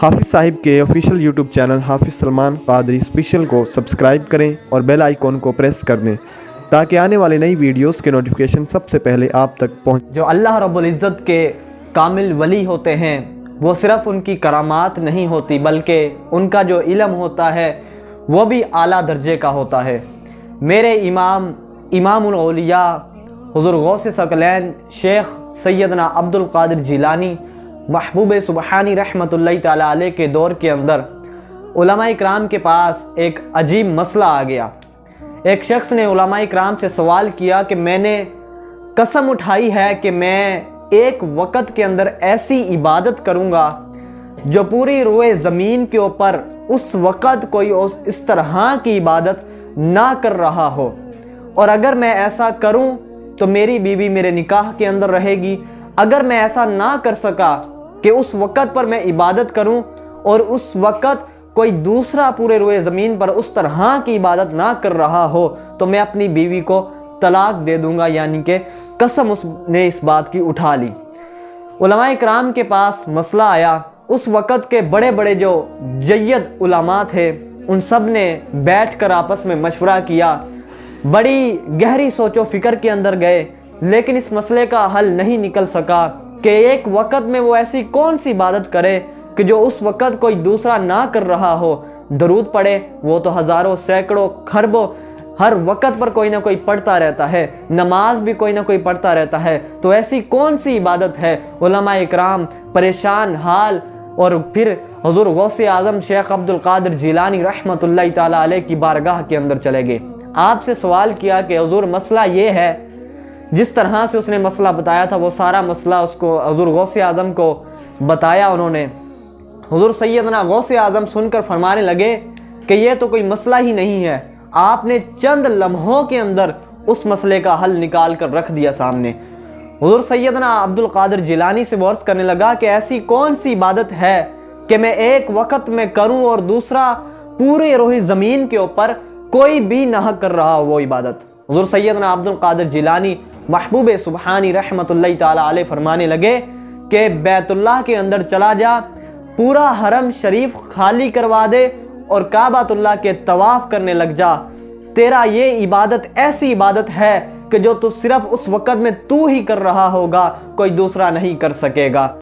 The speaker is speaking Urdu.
حافظ صاحب کے آفیشیل یوٹیوب چینل حافظ سلمان قادری اسپیشل کو سبسکرائب کریں اور بیل آئیکن کو پریس کر دیں تاکہ آنے والی نئی ویڈیوز کے نوٹیفیکیشن سب سے پہلے آپ تک پہنچ۔ جو اللہ رب العزت کے کامل ولی ہوتے ہیں وہ صرف ان کی کرامات نہیں ہوتی بلکہ ان کا جو علم ہوتا ہے وہ بھی اعلیٰ درجے کا ہوتا ہے۔ میرے امام الاولیاء حضور غوث ثقلین شیخ سیدنا عبد القادر جیلانی محبوب سبحانی رحمۃ اللہ تعالیٰ علیہ کے دور کے اندر علماء اکرام کے پاس ایک عجیب مسئلہ آ گیا۔ ایک شخص نے علماء اکرام سے سوال کیا کہ میں نے قسم اٹھائی ہے کہ میں ایک وقت کے اندر ایسی عبادت کروں گا جو پوری روئے زمین کے اوپر اس وقت کوئی اس طرح کی عبادت نہ کر رہا ہو، اور اگر میں ایسا کروں تو میری بیوی میرے نکاح کے اندر رہے گی۔ اگر میں ایسا نہ کر سکا کہ اس وقت پر میں عبادت کروں اور اس وقت کوئی دوسرا پورے روئے زمین پر اس طرح کی عبادت نہ کر رہا ہو تو میں اپنی بیوی کو طلاق دے دوں گا، یعنی کہ قسم اس نے اس بات کی اٹھا لی۔ علماء اکرام کے پاس مسئلہ آیا۔ اس وقت کے بڑے بڑے جو جید علماء تھے ان سب نے بیٹھ کر آپس میں مشورہ کیا، بڑی گہری سوچ و فکر کے اندر گئے، لیکن اس مسئلے کا حل نہیں نکل سکا کہ ایک وقت میں وہ ایسی کون سی عبادت کرے کہ جو اس وقت کوئی دوسرا نہ کر رہا ہو۔ درود پڑھے، وہ تو ہزاروں سینکڑوں کھربوں ہر وقت پر کوئی نہ کوئی پڑھتا رہتا ہے، نماز بھی کوئی نہ کوئی پڑھتا رہتا ہے، تو ایسی کون سی عبادت ہے؟ علماء اکرام پریشان حال اور پھر حضور غوث اعظم شیخ عبد القادر جیلانی رحمۃ اللہ تعالیٰ علیہ کی بارگاہ کے اندر چلے گئے۔ آپ سے سوال کیا کہ حضور مسئلہ یہ ہے، جس طرح سے اس نے مسئلہ بتایا تھا وہ سارا مسئلہ اس کو حضور غوث اعظم کو بتایا انہوں نے۔ حضور سیدنا غوث اعظم سن کر فرمانے لگے کہ یہ تو کوئی مسئلہ ہی نہیں ہے، آپ نے چند لمحوں کے اندر اس مسئلے کا حل نکال کر رکھ دیا سامنے۔ حضور سیدنا عبد القادر جیلانی سے عرض کرنے لگا کہ ایسی کون سی عبادت ہے کہ میں ایک وقت میں کروں اور دوسرا پورے روح زمین کے اوپر کوئی بھی نہ کر رہا ہو وہ عبادت؟ حضور سیدنا عبد القادر جیلانی محبوب سبحانی رحمۃ اللہ تعالیٰ علیہ فرمانے لگے کہ بیت اللہ کے اندر چلا جا، پورا حرم شریف خالی کروا دے اور کعبۃ اللہ کے طواف کرنے لگ جا، تیرا یہ عبادت ایسی عبادت ہے کہ جو تو صرف اس وقت میں تو ہی کر رہا ہوگا، کوئی دوسرا نہیں کر سکے گا۔